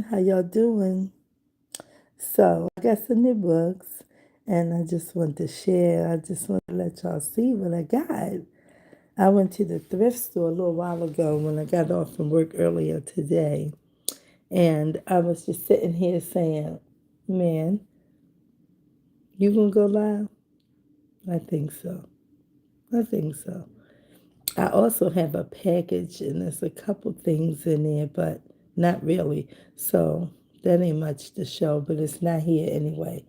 How y'all doing? So, I got some new books and I just want to share. I just want to let y'all see what I got. I went to the thrift store a little while ago when I got off from work earlier today. And I was just sitting here saying, man, you gonna go live? I think so. I think so. I also have a package and there's a couple things in there, but not really. So that ain't much to show, but it's not here anyway.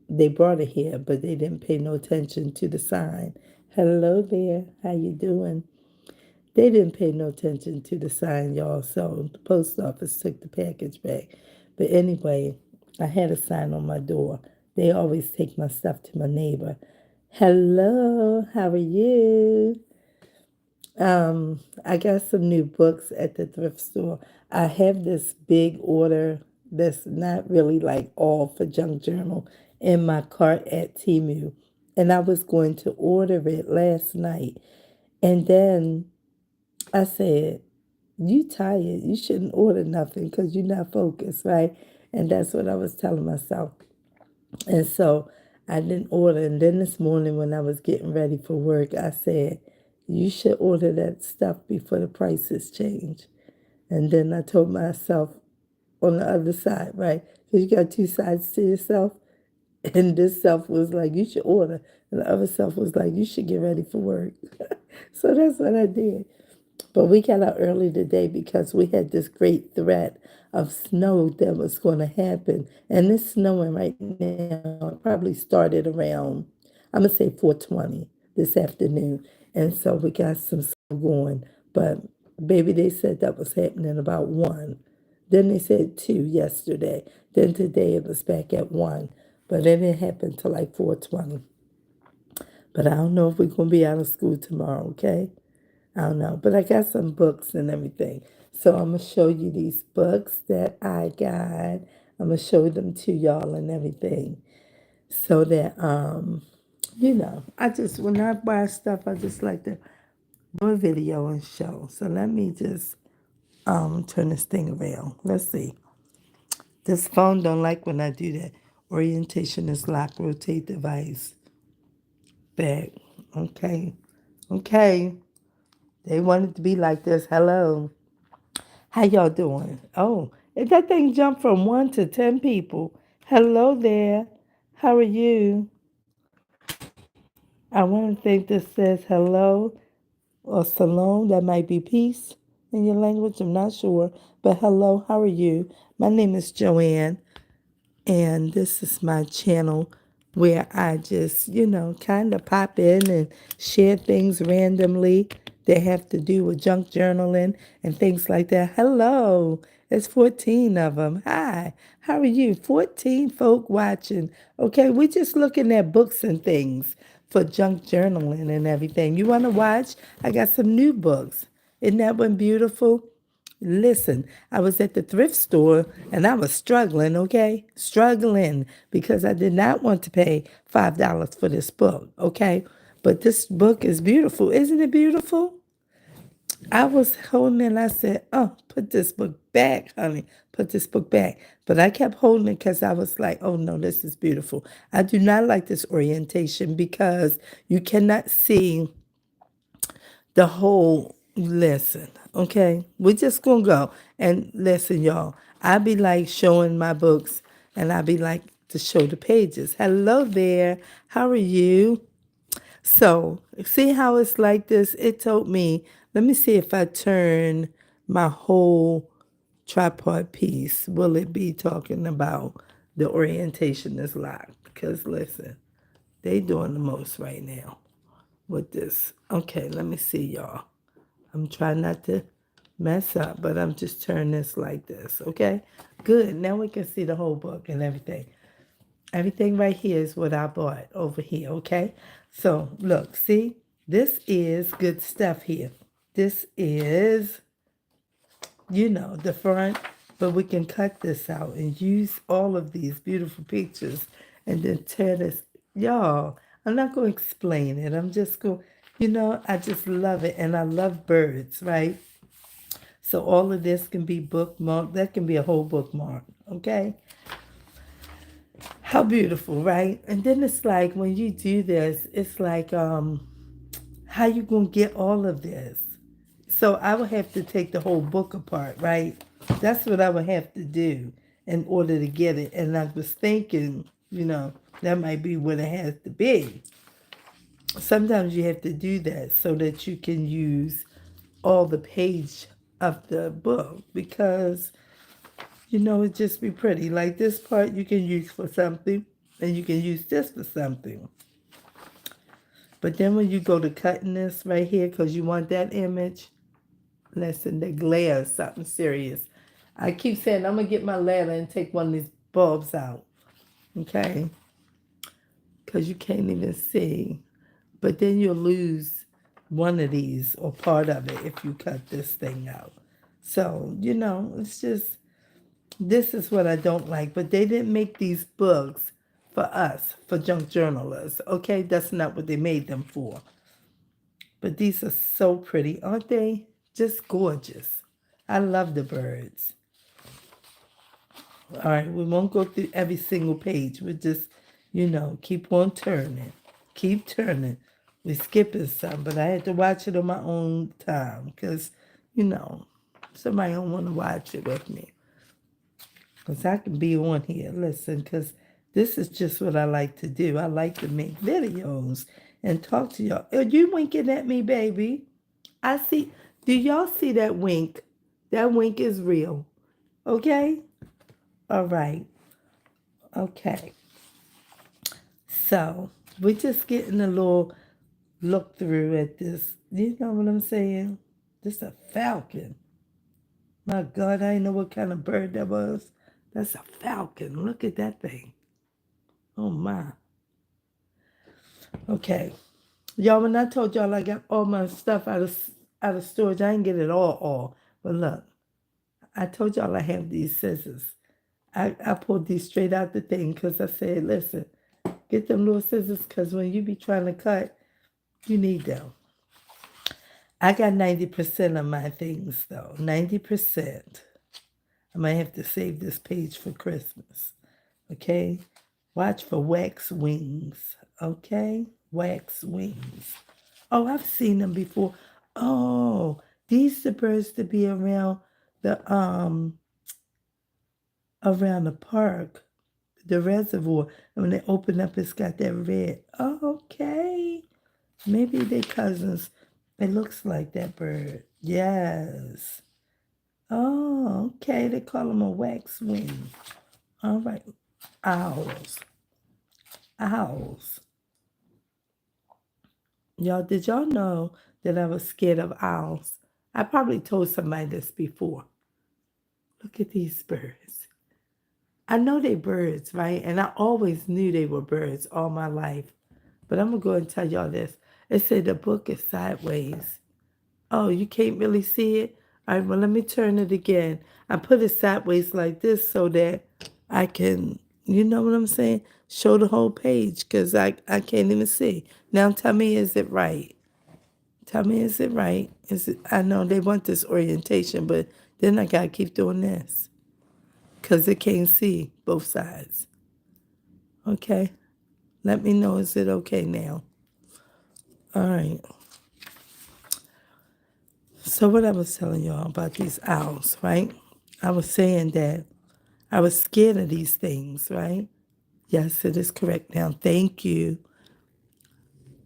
They brought it here, but they didn't pay no attention to the sign. Hello there, how you doing? They didn't pay no attention to the sign, y'all, so the post office took the package back. But anyway, I had a sign on my door. They always take my stuff to my neighbor. Hello, how are you? I got some new books at the thrift store. I have this big order that's not really like all for junk journal in my cart at Temu. And I was going to order it last night. And then I said, you tired. You shouldn't order nothing because you're not focused, right? And that's what I was telling myself. And so I didn't order. And then this morning when I was getting ready for work, I said, you should order that stuff before the prices change. And then I told myself on the other side, right? Because you got two sides to yourself. And this self was like, you should order. And the other self was like, you should get ready for work. So that's what I did. But we got out early today because we had this great threat of snow that was going to happen. And it's snowing right now. It probably started around, I'm going to say 4:20 this afternoon. And so we got some snow going. But baby, they said that was happening about 1. Then they said 2 yesterday. Then today it was back at 1. But it didn't happen till like 4:20. But I don't know if we're going to be out of school tomorrow, okay? I don't know, but I got some books and everything. So I'm going to show you these books that I got. I'm going to show them to y'all and everything. So that, I just, when I buy stuff, I just like to do a video and show. So let me just turn this thing around. Let's see. This phone don't like when I do that. Orientation is lock, rotate device. Back. Okay. Okay. They want it to be like this. Hello. How y'all doing? Oh, if that thing jumped from 1 to 10 people. Hello there. How are you? I want to think this says hello or salon. That might be peace in your language. I'm not sure. But hello, how are you? My name is Joanne, and this is my channel where I just, kind of pop in and share things randomly that have to do with junk journaling and things like that. Hello, it's 14 of them. Hi, how are you? 14 folk watching. Okay, we're just looking at books and things for junk journaling and everything. You want to watch? I got some new books. Isn't that one beautiful? Listen, I was at the thrift store and I was struggling, okay? Struggling because I did not want to pay $5 for this book, okay? But this book is beautiful. Isn't it beautiful? I was holding it and I said, oh, put this book back, honey. Put this book back. But I kept holding it because I was like, oh no, this is beautiful. I do not like this orientation because you cannot see the whole lesson. Okay, we're just gonna go and listen, y'all. I be like showing my books, and I be like to show the pages. Hello there, how are you? So see how it's like this. It told me. Let me see if I turn my whole tripod piece. Will it be talking about the orientation is locked? Because listen, they doing the most right now with this. Okay, let me see, y'all. I'm trying not to mess up, but I'm just turning this like this, okay? Good. Now we can see the whole book and everything. Everything right here is what I bought over here, okay? So look, see? This is good stuff here. This is, the front, but we can cut this out and use all of these beautiful pictures and then tear this. Y'all, I'm not going to explain it. I'm just going, I just love it. And I love birds, right? So all of this can be bookmarked. That can be a whole bookmark, okay? How beautiful, right? And then it's like when you do this, it's like how you gonna get all of this? So I would have to take the whole book apart, right? That's what I would have to do in order to get it. And I was thinking, that might be what it has to be. Sometimes you have to do that so that you can use all the page of the book because it just be pretty. Like this part you can use for something and you can use this for something. But then when you go to cutting this right here because you want that image, listen, the glare is something serious. I keep saying I'm going to get my ladder and take one of these bulbs out, okay? Because you can't even see. But then you'll lose one of these or part of it if you cut this thing out. So, it's just, this is what I don't like. But they didn't make these books for us, for junk journalists, okay? That's not what they made them for. But these are so pretty, aren't they? Just gorgeous. I love the birds. All right, we won't go through every single page. We'll just, keep on turning. Keep turning. We're skipping some, but I had to watch it on my own time because, somebody don't want to watch it with me. Because I can be on here, listen, because this is just what I like to do. I like to make videos and talk to y'all. Are you winking at me, baby? I see. Do y'all see that wink? That wink is real. Okay? All right. Okay. So we're just getting a little look through at this. You know what I'm saying? This is a falcon. My God, I didn't know what kind of bird that was. That's a falcon. Look at that thing. Oh my. Okay. Y'all, when I told y'all I got all my stuff out of storage, I didn't get it all. But look, I told y'all I have these scissors. I pulled these straight out the thing because I said, listen, get them little scissors because when you be trying to cut, you need them. I got 90% of my things, though. 90%. I might have to save this page for Christmas. Okay? Watch for wax wings. Okay? Wax wings. Oh, I've seen them before. Oh, these supposed to be around the park, the reservoir. And when they open up, it's got that red. Okay. Maybe they cousins. It looks like that bird. Yes. Oh, okay. They call them a wax wing. All right. Owls. Owls. Y'all, did y'all know that I was scared of owls? I probably told somebody this before. Look at these birds. I know they birds, right? And I always knew they were birds all my life. But I'm going to go and tell y'all this. It said the book is sideways. Oh, you can't really see it? All right, well, let me turn it again. I put it sideways like this so that I can, you know what I'm saying? Show the whole page because I can't even see. Now tell me, is it right? Tell me, is it right? Is it? I know they want this orientation, but then I got to keep doing this because it can't see both sides. Okay? Let me know, is it okay now? All right. So what I was telling y'all about these owls, right? I was saying that I was scared of these things, right? Yes, it is correct now. Thank you.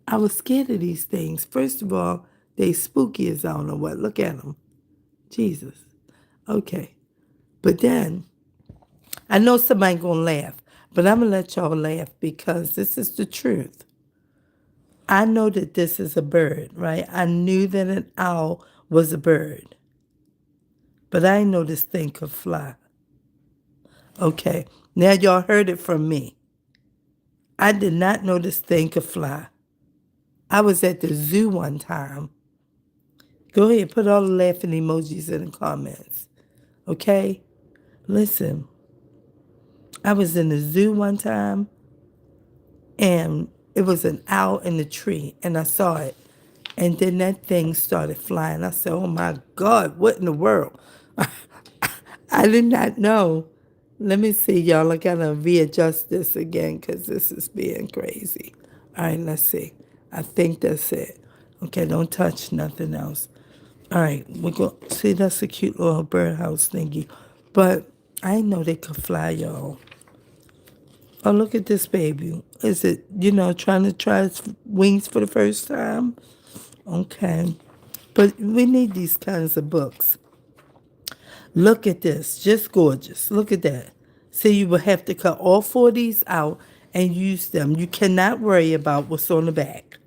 I was scared of these things. First of all, they spooky as I don't know what. Look at them. Jesus. Okay. But then, I know somebody gonna laugh, but I'm gonna let y'all laugh because this is the truth. I know that this is a bird, right? I knew that an owl was a bird, but I didn't know this thing could fly. Okay, now y'all heard it from me. I did not know this thing could fly. I was at the zoo one time. Go ahead, put all the laughing emojis in the comments. Okay? Listen, I was in the zoo one time and it was an owl in the tree and I saw it. And then that thing started flying. I said, oh my God, what in the world? I did not know. Let me see, y'all. I gotta readjust this again because this is being crazy. All right, let's see. I think that's it. Okay, don't touch nothing else. All right, we're going to see that's a cute little birdhouse thingy. But I didn't know they could fly, y'all. Oh, look at this baby. Is it, trying to try its wings for the first time? Okay. But we need these kinds of books. Look at this. Just gorgeous. Look at that. So you will have to cut all four of these out and use them. You cannot worry about what's on the back.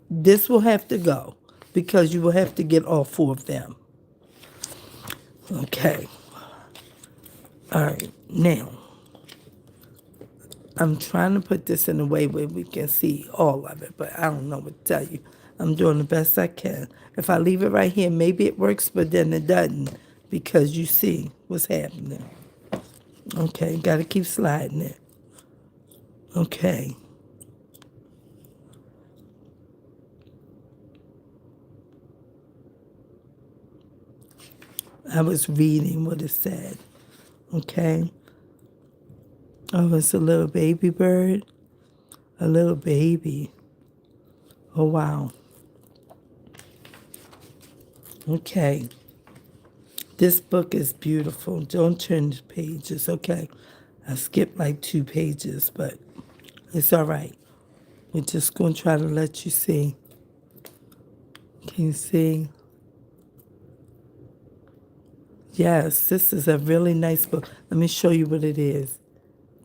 This will have to go because you will have to get all four of them. Okay. All right. Now, I'm trying to put this in a way where we can see all of it, but I don't know what to tell you. I'm doing the best I can. If I leave it right here, maybe it works, but then it doesn't because you see what's happening. Okay, got to keep sliding it. Okay. I was reading what it said. Okay. Oh, it's a little baby bird. A little baby. Oh, wow. Okay. This book is beautiful. Don't turn the pages. Okay. I skipped like 2 pages, but it's all right. We're just going to try to let you see. Can you see? Yes, this is a really nice book. Let me show you what it is.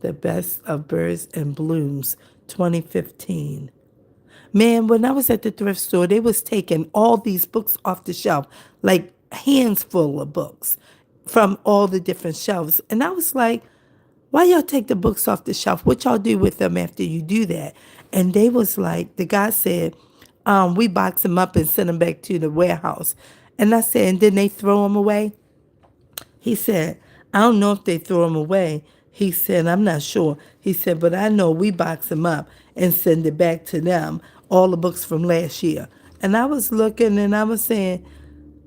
The Best of Birds and Blooms, 2015. Man, when I was at the thrift store, they was taking all these books off the shelf, like hands full of books from all the different shelves. And I was like, why y'all take the books off the shelf? What y'all do with them after you do that? And they was like, the guy said, we box them up and send them back to the warehouse. And I said, and then they throw them away? He said, I don't know if they throw them away. He said, I'm not sure. He said, but I know we box them up and send it back to them, all the books from last year. And I was looking and I was saying,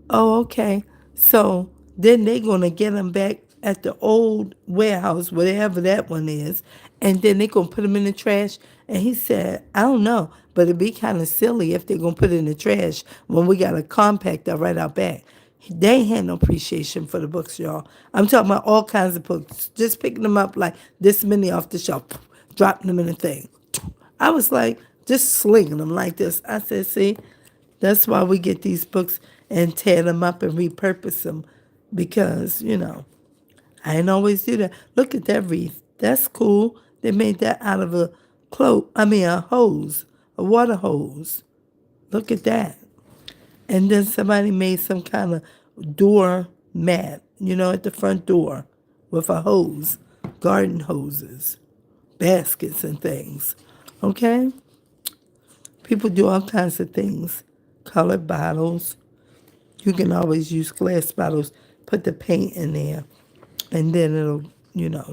oh, okay. So then they're going to get them back at the old warehouse, whatever that one is, and then they're going to put them in the trash. And he said, I don't know, but it'd be kind of silly if they're going to put it in the trash when we got a compactor right out back. They ain't had no appreciation for the books, y'all. I'm talking about all kinds of books, just picking them up like this many off the shelf, dropping them in the thing. I was like, just slinging them like this. I said, see, that's why we get these books and tear them up and repurpose them because, I didn't always do that. Look at that wreath. That's cool. They made that out of a hose, a water hose. Look at that. And then somebody made some kind of door mat, at the front door with a hose, garden hoses, baskets and things. Okay? People do all kinds of things. Colored bottles. You can always use glass bottles, put the paint in there, and then it'll,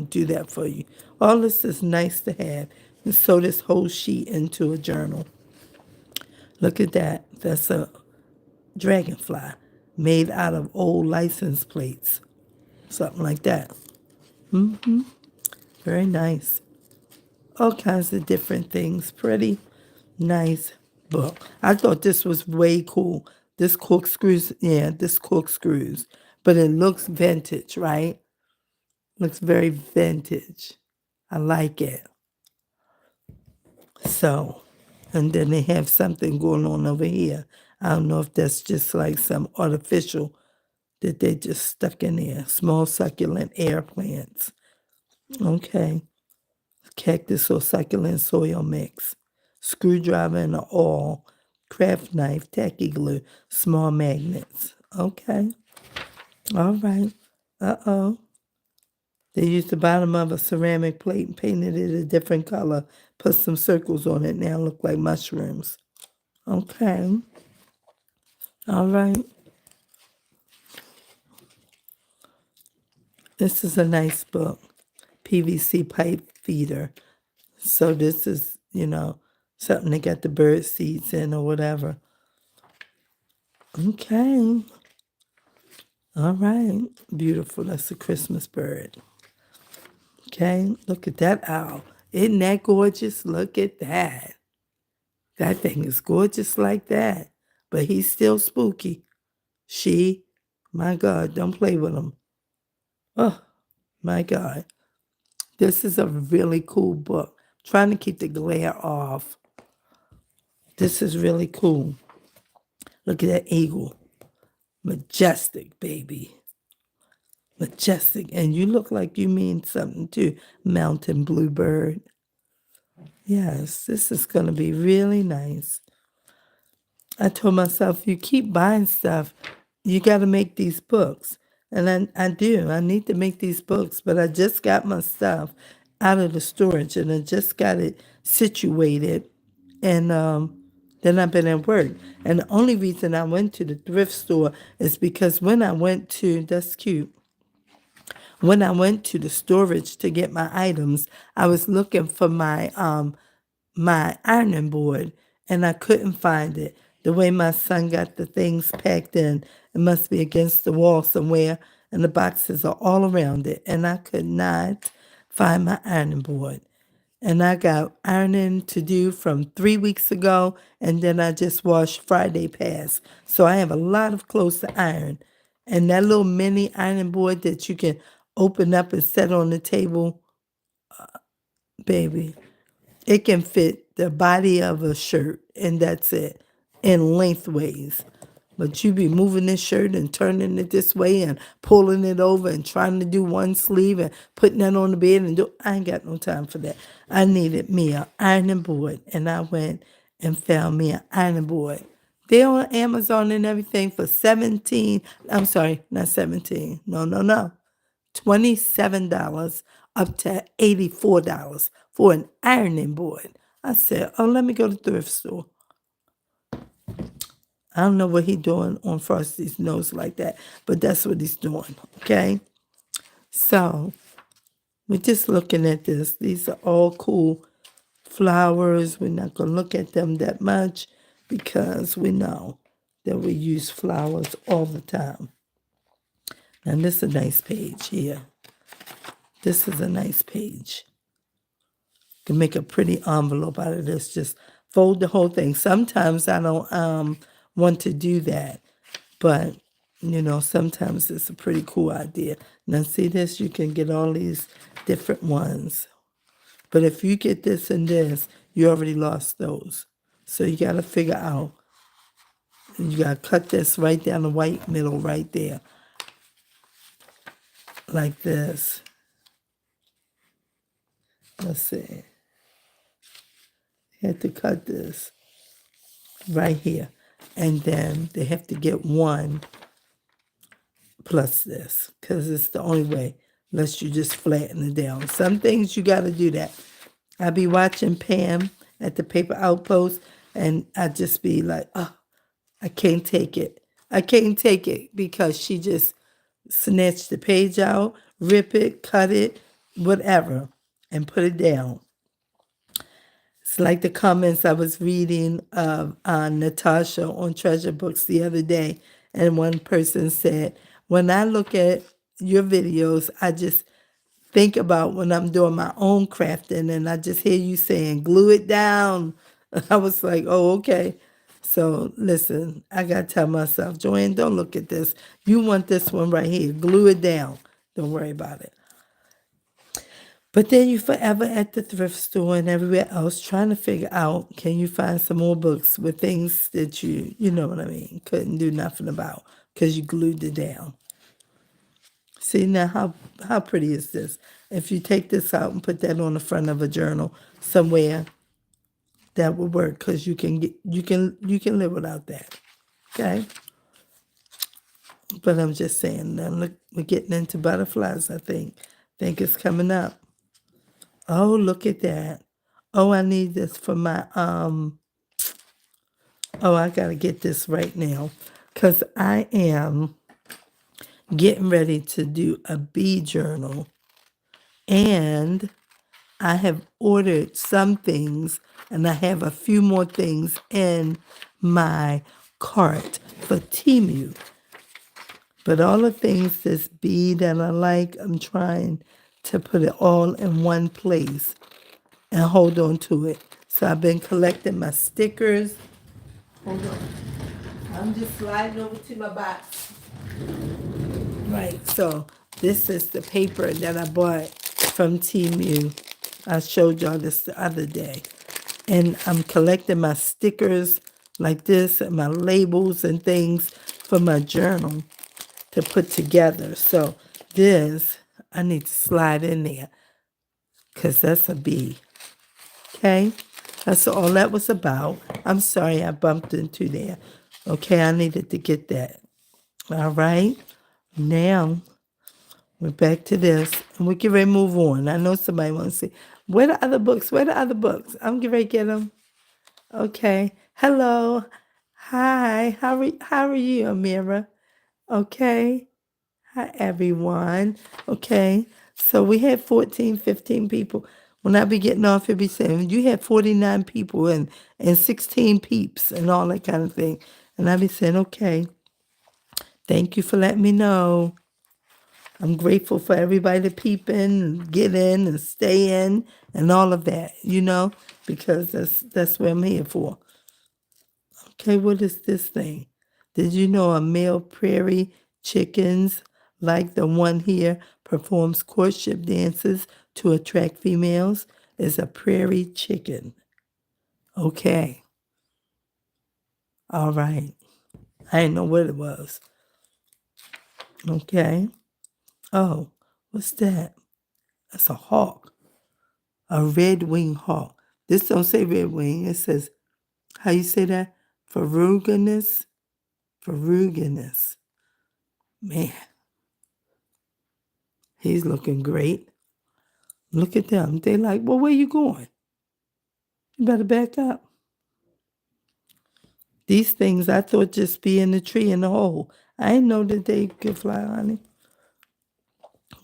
do that for you. All this is nice to have. And sew this whole sheet into a journal. Look at that. That's a dragonfly made out of old license plates. Something like that. Very nice. All kinds of different things. Pretty nice book. I thought this was way cool. This corkscrews. But it looks vintage, right? Looks very vintage. I like it. So, and then they have something going on over here. I don't know if that's just like some artificial that they just stuck in there. Small succulent air plants. Okay. Cactus or succulent soil mix. Screwdriver and an awl. Craft knife, tacky glue, small magnets. Okay. All right. Uh-oh. They used the bottom of a ceramic plate and painted it a different color. Put some circles on it. Now look like mushrooms. Okay. All right. This is a nice book. PVC pipe feeder. So this is, something they got the bird seeds in or whatever. Okay. All right. Beautiful. That's a Christmas bird. Okay. Look at that owl. Isn't that gorgeous? Look at that. That thing is gorgeous like that. But he's still spooky. My God, don't play with him. Oh, my God. This is a really cool book. Trying to keep the glare off. This is really cool. Look at that eagle. Majestic, baby. Majestic. And you look like you mean something too. Mountain bluebird. Yes, this is going to be really nice. I told myself, you keep buying stuff, you got to make these books. And I do. I need to make these books, but I just got my stuff out of the storage and I just got it situated. And then I've been at work. And the only reason I went to the thrift store is because when I went to, that's cute. When I went to the storage to get my items, I was looking for my ironing board and I couldn't find it. The way my son got the things packed in, it must be against the wall somewhere, and the boxes are all around it. And I could not find my ironing board. And I got ironing to do from 3 weeks ago, and then I just washed Friday past. So I have a lot of clothes to iron. And that little mini ironing board that you can open up and set on the table, baby, it can fit the body of a shirt, and that's it, in lengthways. But you be moving this shirt and turning it this way and pulling it over and trying to do one sleeve and putting that on the bed and I ain't got no time for that. I needed me an ironing board, and I went and found me an ironing board. They're on Amazon and everything for I'm sorry, not 17. No. $27 up to $84 for an ironing board. I said, oh, let me go to the thrift store. I don't know what he's doing on Frosty's nose like that, but that's what he's doing, okay? So we're just looking at this. These are all cool flowers. We're not going to look at them that much because we know that we use flowers all the time. And this is a nice page here. This is a nice page. You can make a pretty envelope out of this. Just fold the whole thing. Sometimes I don't want to do that, but sometimes it's a pretty cool idea. Now see this? You can get all these different ones. But if you get this and this, you already lost those. So you got to figure out, you got to cut this right down the white middle right there. Like this. Let's see. You have to cut this right here. And then they have to get one plus this, because it's the only way, unless you just flatten it down. Some things you got to do that. I be watching Pam at the Paper Outpost, and I just be like, oh, I can't take it. I can't take it because she just snatched the page out, rip it, cut it, whatever, and put it down. It's like the comments I was reading of Natasha on Treasure Books the other day, and one person said, when I look at your videos, I just think about when I'm doing my own crafting, and I just hear you saying, glue it down. I was like, oh, okay. So listen, I got to tell myself, Joanne, don't look at this. You want this one right here. Glue it down. Don't worry about it. But then you forever at the thrift store and everywhere else trying to figure out, can you find some more books with things that you know what I mean, couldn't do nothing about because you glued it down. See now how pretty is this? If you take this out and put that on the front of a journal somewhere, that would work because you can live without that. Okay? But I'm just saying, now look, we're getting into butterflies, I think. Think it's coming up. Oh, look at that. Oh, I need this for my, I got to get this right now because I am getting ready to do a bee journal, and I have ordered some things, and I have a few more things in my cart. for Temu. But all the things that's B that I like, I'm trying to put it all in one place and hold on to it. So I've been collecting my stickers. Hold on. I'm just sliding over to my box. Right, so this is the paper that I bought from Temu. I showed y'all this the other day. And I'm collecting my stickers like this and my labels and things for my journal to put together. So this, I need to slide in there because that's a B. Okay? That's all that was about. I'm sorry I bumped into there. Okay, I needed to get that. All right? Now, we're back to this, and we can ready to move on. I know somebody wants to say, where the other books? Where the other books? I'm getting ready to get them. Okay. Hello. Hi. How are you, Amira? Okay. Hi, everyone. Okay. So we had 14, 15 people. When I be getting off, it'd be saying, you had 49 people and 16 peeps and all that kind of thing. And I'd be saying, okay, thank you for letting me know. I'm grateful for everybody to peep in and get in and stay in and all of that, because that's what I'm here for. Okay, what is this thing? Did you know a male prairie chickens, like the one here, performs courtship dances to attract females? Is a prairie chicken. Okay. All right. I didn't know what it was. Okay. Oh, what's that? That's a hawk. A red-winged hawk. This don't say red wing. It says, how you say that? Ferruginous. Ferruginous. Man, he's looking great. Look at them. They like, well, where you going? You better back up. These things I thought just be in the tree in the hole. I didn't know that they could fly, honey.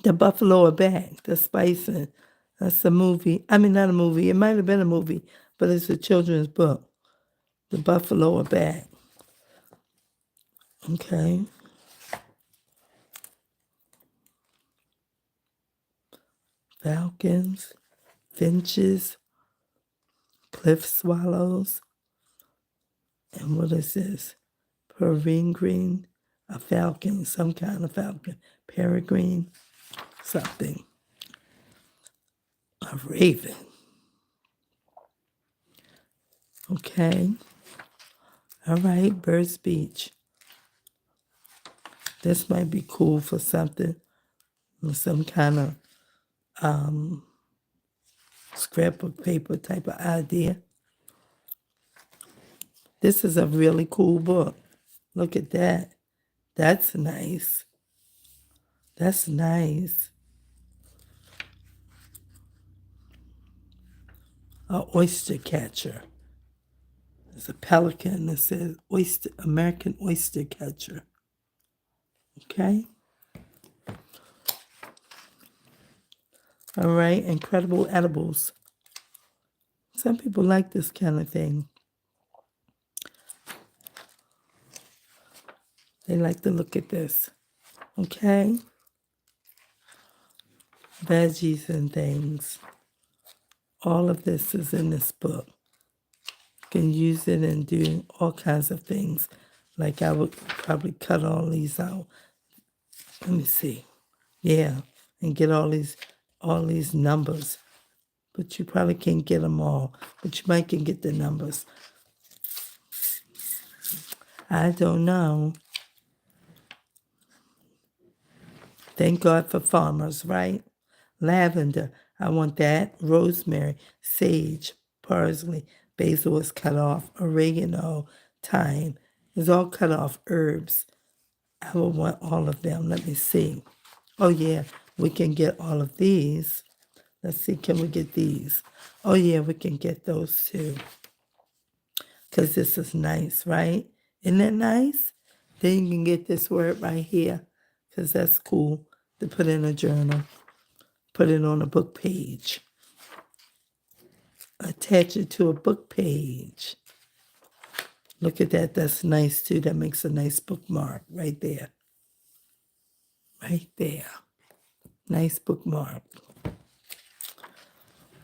The Buffalo are back. The Spice. That's a movie. I mean, not a movie. It might have been a movie, but it's a children's book. The Buffalo are back. Okay. Falcons, finches, cliff swallows. And what is this? Peregrine, a falcon, some kind of falcon. Peregrine, something. A raven. Okay. All right, bird speech. This might be cool for something, some kind of scrapbook paper type of idea. This is a really cool book. Look at that. That's nice. That's nice. A oyster catcher. There's a pelican that says American oyster catcher. Okay. All right, incredible edibles. Some people like this kind of thing. They like to look at this. Okay. Veggies and things. All of this is in this book. You can use it and do all kinds of things. Like I would probably cut all these out. Let me see. Yeah, and get all these numbers. But you probably can't get them all. But you might can get the numbers. I don't know. Thank God for farmers, right? Lavender, I want that. Rosemary, sage, parsley, basil is cut off. Oregano, thyme is all cut off herbs. I will want all of them. Let me see. Oh, yeah, we can get all of these. Let's see, can we get these? Oh, yeah, we can get those too. Because this is nice, right? Isn't that nice? Then you can get this word right here, because that's cool to put in a journal. Put it on a book page. Attach it to a book page. Look at that. That's nice too. That makes a nice bookmark right there. Right there. Nice bookmark.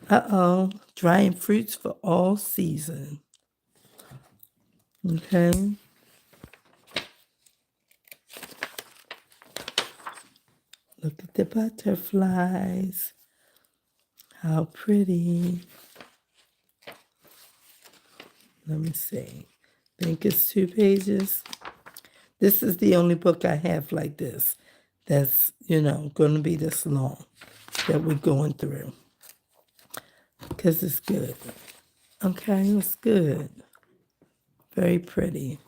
Uh-oh. Drying fruits for all season. Okay. Look at the butterflies. How pretty. Let me see. I think it's 2 pages. This is the only book I have like this that's, going to be this long that we're going through. Because it's good. Okay, it's good. Very pretty.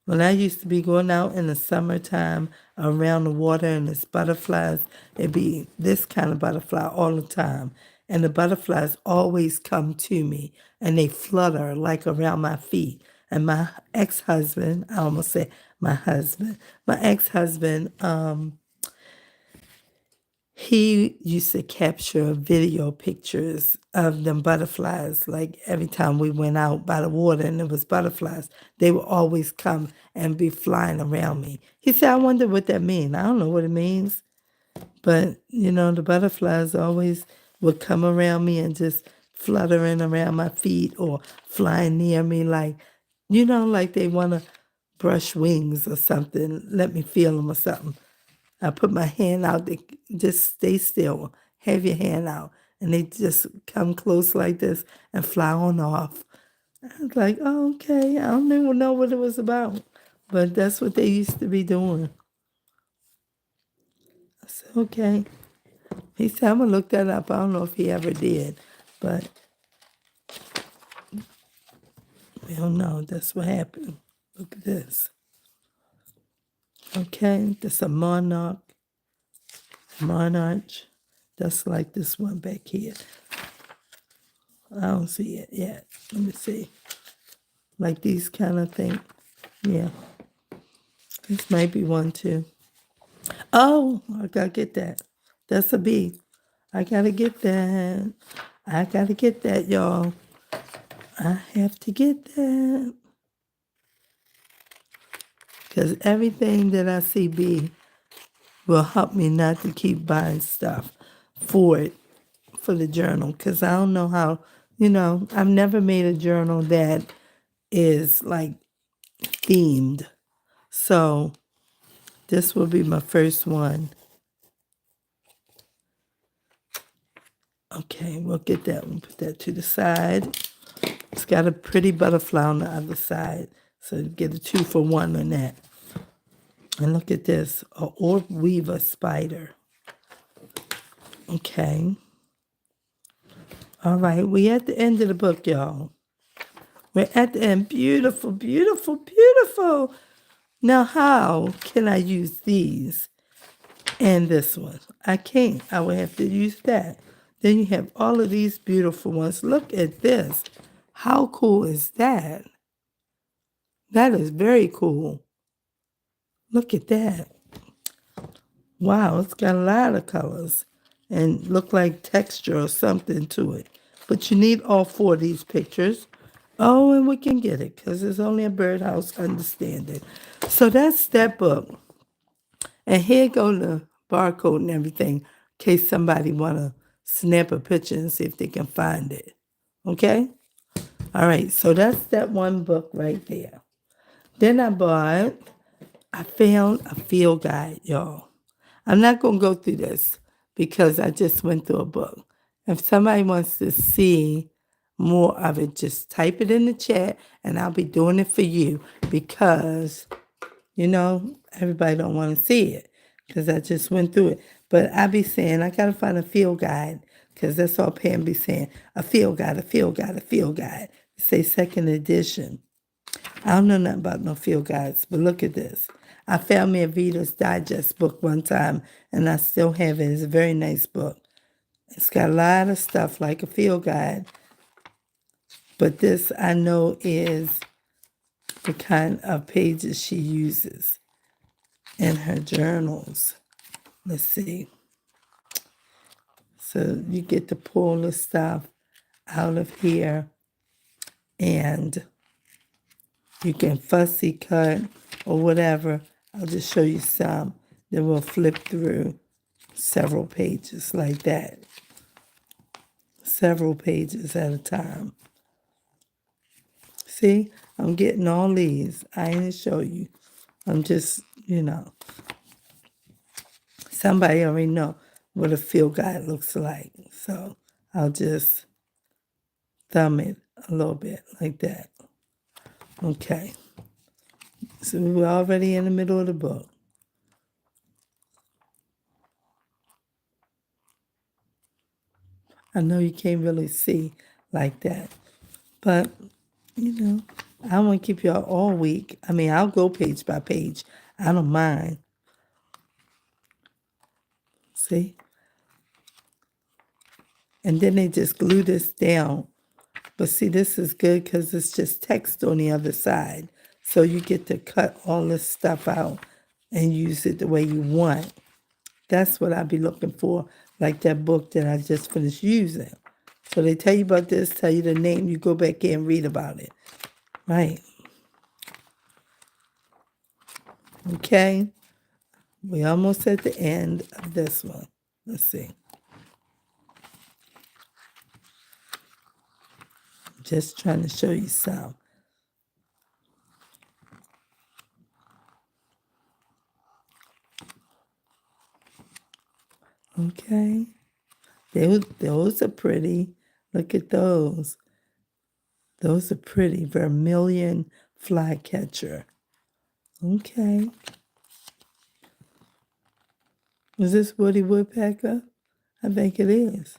When I used to be going out in the summertime around the water and there's butterflies, it'd be this kind of butterfly all the time. And the butterflies always come to me and they flutter like around my feet. And my ex-husband, I almost said my ex-husband, he used to capture video pictures of them butterflies. Like every time we went out by the water and there was butterflies, they would always come and be flying around me. He said, I wonder what that means. I don't know what it means. But, the butterflies always would come around me and just fluttering around my feet or flying near me like they want to brush wings or something, let me feel them or something. I put my hand out, they just stay still, have your hand out, and they just come close like this and fly on off. I was like, oh, okay, I don't even know what it was about, but that's what they used to be doing. I said, okay. He said, I'm going to look that up. I don't know if he ever did, but we don't know. That's what happened. Look at this. Okay, that's a monarch. That's like this one back here. I don't see it yet. Let me see. Like these kind of things. Yeah. This might be one too. Oh, I gotta get that. That's a bee. I gotta get that. I gotta get that, y'all. I have to get that. Because everything that I see bee will help me not to keep buying stuff for the journal. Because I don't know how, I've never made a journal that is like themed. So this will be my first one. Okay, we'll get that one, put that to the side. It's got a pretty butterfly on the other side. So get a 2-for-1 on that. And look at this, a orb weaver spider. Okay. All right, we're at the end of the book, y'all. We're at the end. Beautiful, beautiful, beautiful. Now, how can I use these and this one? I can't. I would have to use that. Then you have all of these beautiful ones. Look at this. How cool is that? That is very cool. Look at that. Wow, it's got a lot of colors and look like texture or something to it. But you need all 4 of these pictures. Oh, and we can get it because it's only a birdhouse, understand it. So that's that book. And here go the barcode and everything in case somebody want to snap a picture and see if they can find it. Okay? All right, so that's that one book right there. Then I found a field guide, y'all. I'm not going to go through this because I just went through a book. If somebody wants to see more of it, just type it in the chat and I'll be doing it for you because, everybody don't want to see it because I just went through it. But I be saying, I got to find a field guide because that's all Pam be saying. A field guide, a field guide, a field guide. Say 2nd edition. I don't know nothing about no field guides, but look at this. I found me a Reader's Digest book one time, and I still have it. It's a very nice book. It's got a lot of stuff like a field guide, but this I know is the kind of pages she uses in her journals. Let's see. So you get to pull the stuff out of here and You can fussy cut or whatever. I'll just show you some. Then we'll flip through several pages like that. Several pages at a time. See, I'm getting all these. I ain't show you. I'm just, somebody already know what a field guide looks like. So I'll just thumb it a little bit like that. Okay. So we're already in the middle of the book. I know you can't really see like that. But, I want to keep y'all all week. I mean, I'll go page by page. I don't mind. See? And then they just glue this down. But see, this is good because it's just text on the other side. So you get to cut all this stuff out and use it the way you want. That's what I'd be looking for, like that book that I just finished using. So they tell you about this, tell you the name, you go back in and read about it. Right. Okay. We're almost at the end of this one. Let's see. Just trying to show you some. Okay. Those are pretty. Look at those. Those are pretty. Vermilion flycatcher. Okay. Is this Woody Woodpecker? I think it is.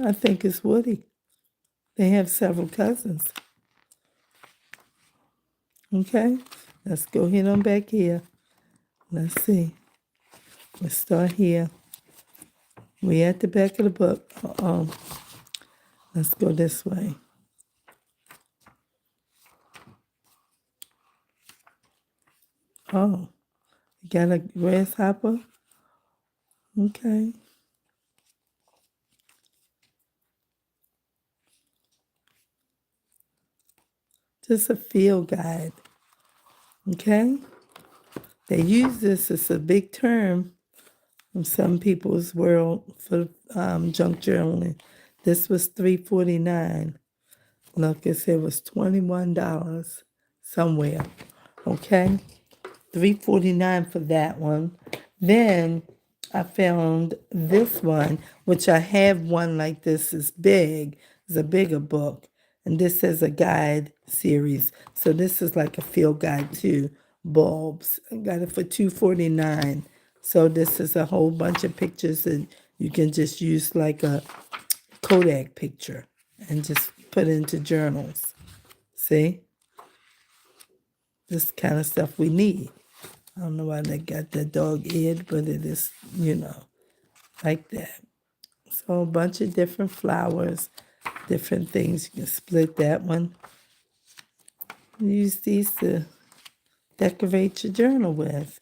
I think it's Woody. They have several cousins. Okay. Let's go ahead on back here. Let's see. Let's start here. We're at the back of the book. Let's go this way. Oh, you got a grasshopper? Okay. Just a field guide. Okay? They use this as a big term in some people's world for junk journaling. This was $3.49. Look, it said it was $21 somewhere. Okay? $3.49 for that one. Then I found this one, which I have one like this is big. It's a bigger book. And this is a guide series. So this is like a field guide too. Bulbs. I got it for $2.49. So this is a whole bunch of pictures that you can just use like a Kodak picture and just put into journals. See? This kind of stuff we need. I don't know why they got that dog eared, but it is, like that. So a bunch of different flowers, different things. You can split that one. Use these to decorate your journal with.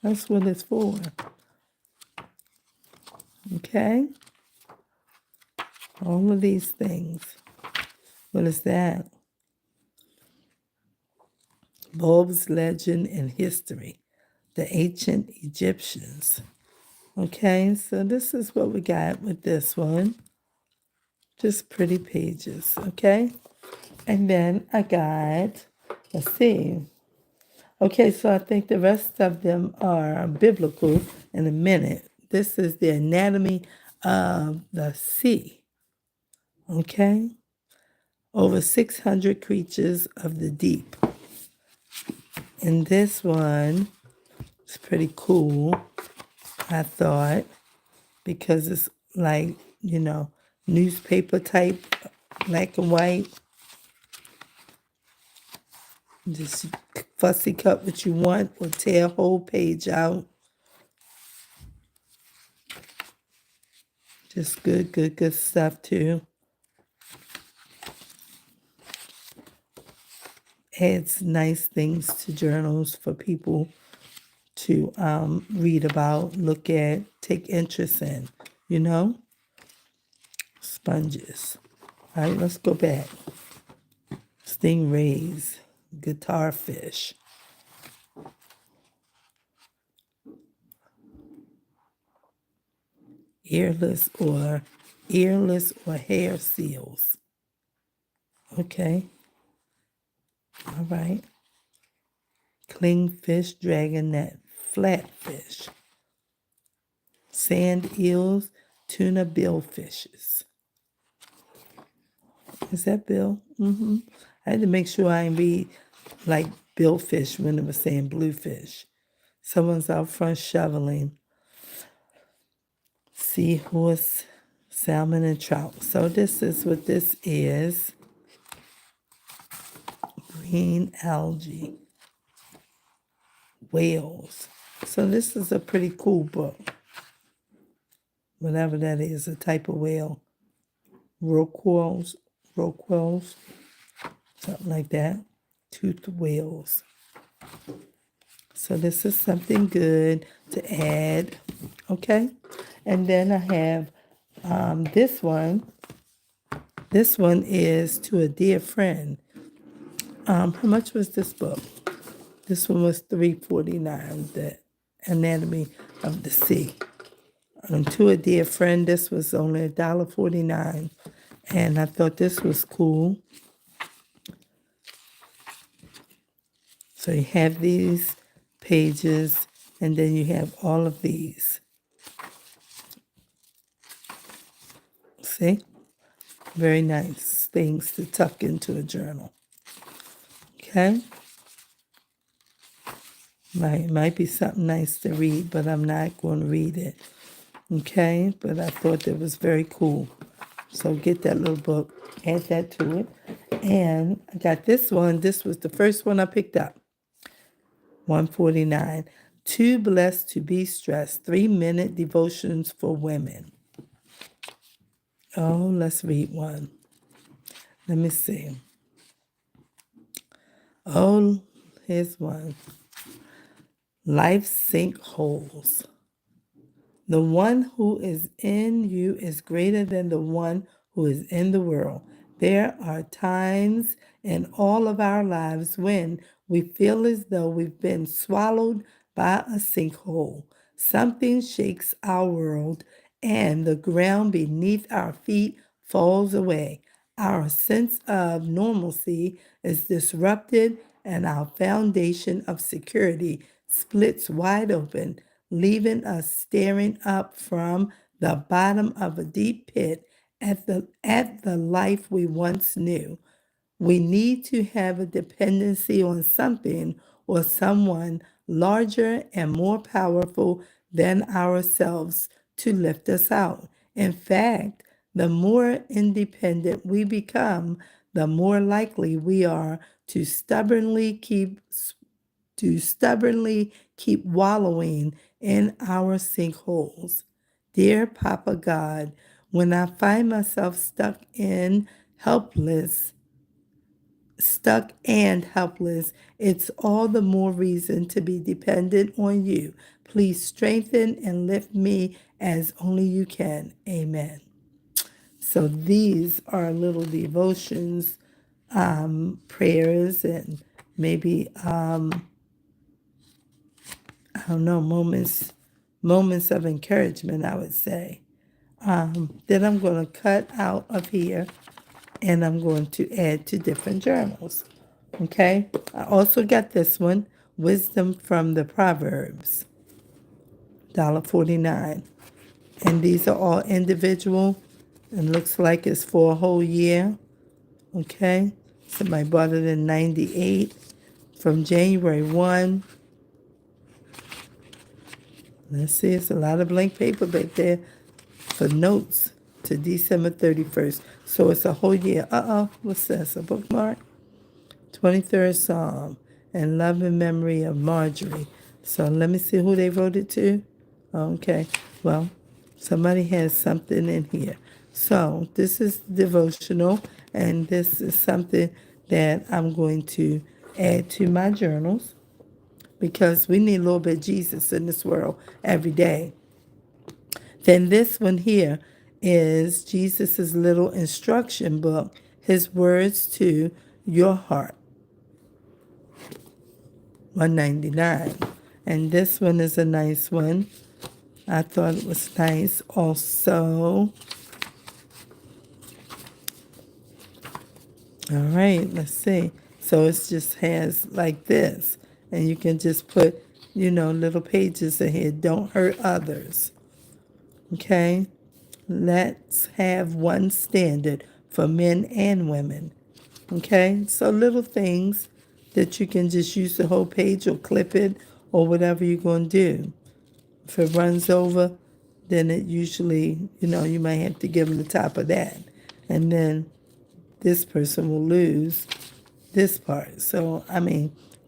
That's what it's for. Okay? All of these things. What is that? Bulbs, legend, and history. The ancient Egyptians. Okay, so this is what we got with this one. Just pretty pages, okay? And then I got, let's see. Okay, so I think the rest of them are biblical in a minute. This is the anatomy of the sea. Okay? Over 600 creatures of the deep. And this one is pretty cool, I thought, because it's like, newspaper type, black and white. Just fussy cut what you want or tear a whole page out. Just good stuff too. Adds nice things to journals for people to read about, look at, take interest in, Sponges. All right, let's go back. Stingrays, guitar fish. Earless or hair seals. Okay. All right. Clingfish, dragonet, flatfish. Sand eels, tuna billfishes. Is that bill? Mm-hmm. I had to make sure I didn't read like billfish when it was saying bluefish. Someone's out front shoveling. Seahorse, salmon, and trout. So this is what this is. Green algae. Whales. So this is a pretty cool book. Whatever that is, a type of whale. Rorquals, something like that. Toothed whales. So this is something good to add, okay? And then I have this one. This one is To a Dear Friend. How much was this book? This one was $3.49, The Anatomy of the Sea. To a Dear Friend, this was only $1.49. And I thought this was cool. So you have these pages, and then you have all of these. See? Very nice things to tuck into a journal. Okay? Might be something nice to read, but I'm not going to read it. Okay? But I thought it was very cool. So get that little book, add that to it. And I got this one. This was the first one I picked up. $1.49. Too Blessed to Be Stressed. 3-minute devotions for women. Oh, let's read one. Let me see. Oh, here's one. Life sinkholes. The one who is in you is greater than the one who is in the world. There are times in all of our lives when we feel as though we've been swallowed by a sinkhole. Something shakes our world and the ground beneath our feet falls away. Our sense of normalcy is disrupted and our foundation of security splits wide open, leaving us staring up from the bottom of a deep pit at the life we once knew. We need to have a dependency on something or someone larger and more powerful than ourselves to lift us out. In fact, the more independent we become, the more likely we are to stubbornly keep wallowing in our sinkholes. Dear Papa God, when I find myself stuck and helpless, it's all the more reason to be dependent on you. Please strengthen and lift me as only you can. Amen. So these are little devotions, prayers, and maybe I don't know, moments of encouragement, I would say. That I'm going to cut out of here and I'm going to add to different journals. Okay? I also got this one, Wisdom from the Proverbs, $1.49. And these are all individual and looks like it's for a whole year. Okay? Somebody bought it in 98 from January 1. Let's see, it's a lot of blank paper back there for notes to December 31st. So it's a whole year. What's this? A bookmark? 23rd Psalm and Love and Memory of Marjorie. So let me see who they wrote it to. Okay, well, somebody has something in here. So this is devotional, and this is something that I'm going to add to my journals because we need a little bit of Jesus in this world every day. Then this one here is Jesus' little instruction book, His Words to Your Heart, $1.99. And this one is a nice one. I thought it was nice also. All right, let's see. So it just has like this. And you can just put, little pages in here. Don't hurt others. Okay? Let's have one standard for men and women. Okay? So little things that you can just use the whole page or clip it or whatever you're going to do. If it runs over, then it usually, you might have to give them the top of that. And then this person will lose this part. So,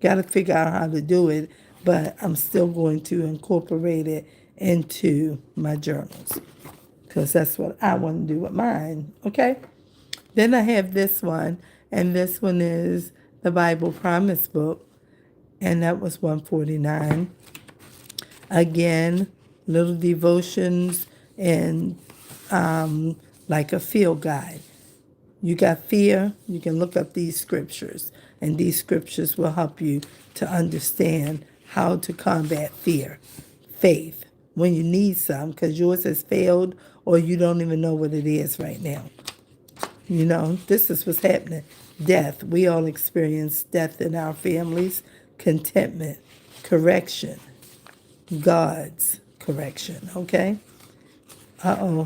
got to figure out how to do it, but I'm still going to incorporate it into my journals because that's what I want to do with mine. Okay? Then I have this one, and this one is the Bible Promise Book, and that was $149. Again, little devotions and like a field guide. You got fear, you can look up these scriptures, and these scriptures will help you to understand how to combat fear. Faith, when you need some, because yours has failed or you don't even know what it is right now. This is what's happening. Death, we all experience death in our families. Contentment, correction, God's correction, okay?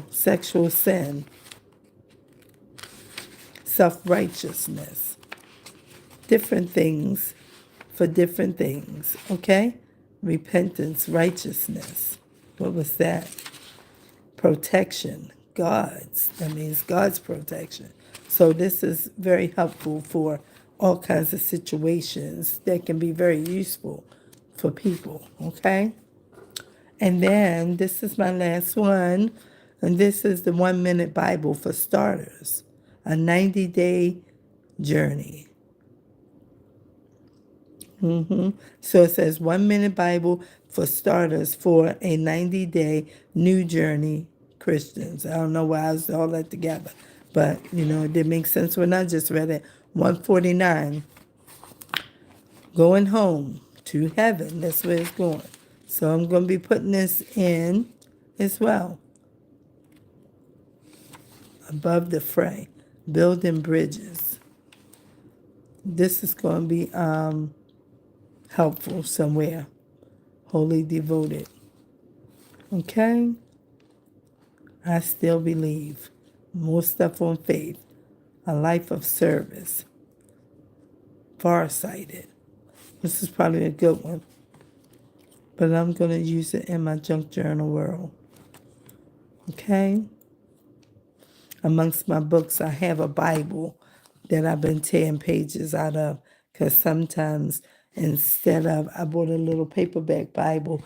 Sexual sin, self-righteousness, different things for different things, okay? Repentance, righteousness. What was that? Protection, God's. That means God's protection. So this is very helpful for all kinds of situations that can be very useful for people, okay? And then this is my last one, and this is the 1 Minute Bible for Starters, a 90-day journey. So it says 1 Minute Bible for Starters for a 90-day new journey Christians. I don't know why I was all that together, but it did make sense when I just read it. 149, going home to heaven. That's where it's going. So I'm going to be putting this in as well. Above the fray, building bridges. This is going to be helpful somewhere. Wholly devoted. Okay? I still believe. More stuff on faith. A life of service. Farsighted. This is probably a good one. But I'm going to use it in my junk journal world. Okay? Amongst my books, I have a Bible that I've been tearing pages out of because sometimes I bought a little paperback Bible.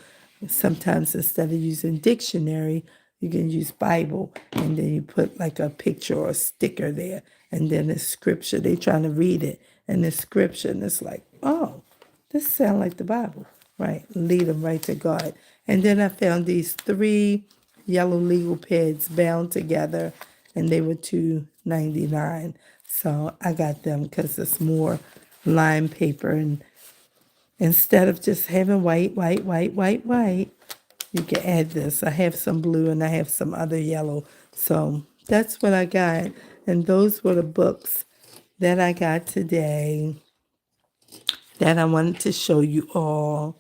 Sometimes instead of using dictionary, you can use Bible, and then you put like a picture or a sticker there, and then it's scripture. They trying to read it, and it's scripture, and it's like, oh, this sounds like the Bible, right? Lead them right to God. And then I found these 3 yellow legal pads bound together, and they were $2.99. So I got them because it's more lime paper, and instead of just having white, you can add this. I have some blue and I have some other yellow. So that's what I got. And those were the books that I got today that I wanted to show you all.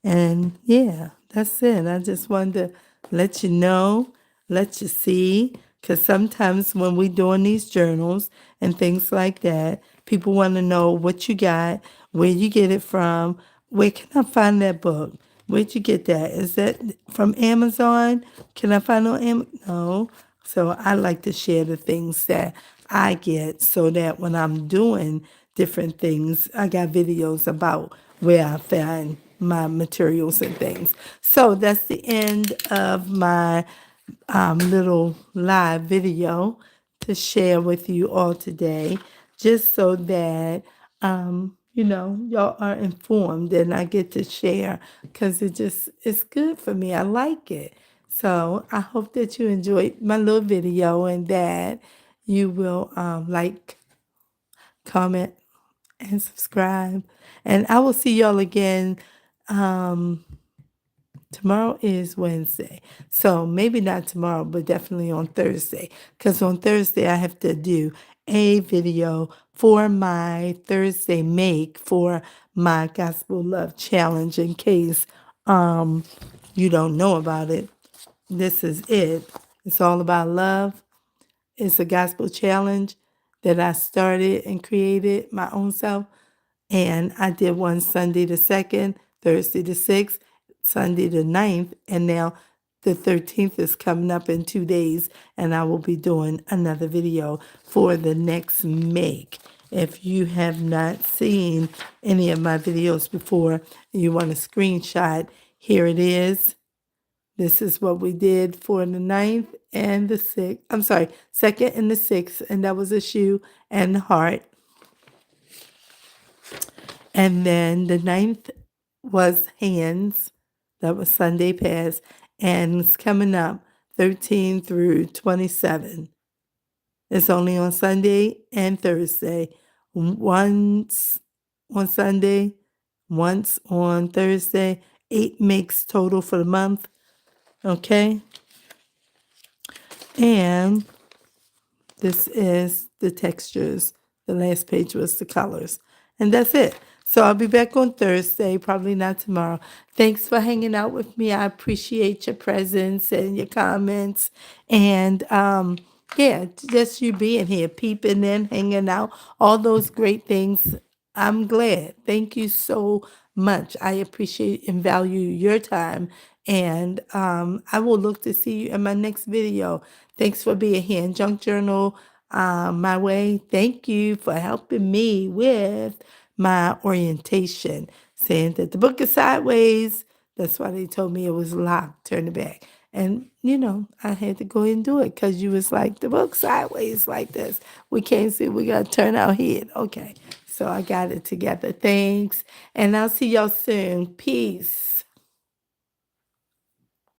And yeah, that's it. I just wanted to let you know, let you see, because sometimes when we're doing these journals and things like that, people want to know what you got, where you get it from, where can I find that book? Where'd you get that? Is that from Amazon? Can I find it on Amazon? No. So I like to share the things that I get so that when I'm doing different things, I got videos about where I find my materials and things. So that's the end of my little live video to share with you all today, just so that y'all are informed and I get to share because it's good for me. I like it. So I hope that you enjoyed my little video and that you will like, comment, and subscribe. And I will see y'all again. Tomorrow is Wednesday. So maybe not tomorrow, but definitely on Thursday. Because on Thursday, I have to do a video for my Thursday make for my Gospel Love Challenge. In case you don't know about it, this is it. It's all about love. It's a gospel challenge that I started and created my own self. And I did one Sunday the 2nd, Thursday the 6th, Sunday the 9th, and now the 13th is coming up in 2 days, and I will be doing another video for the next make. If you have not seen any of my videos before, you want a screenshot, here it is. This is what we did for the 9th and the 6th. I'm sorry, 2nd and the 6th, and that was a shoe and the heart. And then the 9th was hands. That was Sunday past. And it's coming up 13 through 27. It's only on Sunday and Thursday. Once on Sunday, once on Thursday. 8 makes total for the month. Okay? And this is the textures. The last page was the colors. And that's it. So I'll be back on Thursday, probably not tomorrow. Thanks for hanging out with me. I appreciate your presence and your comments. And yeah, just you being here, peeping in, hanging out, all those great things. I'm glad. Thank you so much. I appreciate and value your time. And I will look to see you in my next video. Thanks for being here in Junk Journal my way. Thank you for helping me with my orientation, saying that the book is sideways. That's why they told me it was locked, turn it back. And, you know, I had to go ahead and do it because you was like, the book sideways like this. We can't see, we got to turn our head. Okay, so I got it together. Thanks. And I'll see y'all soon. Peace.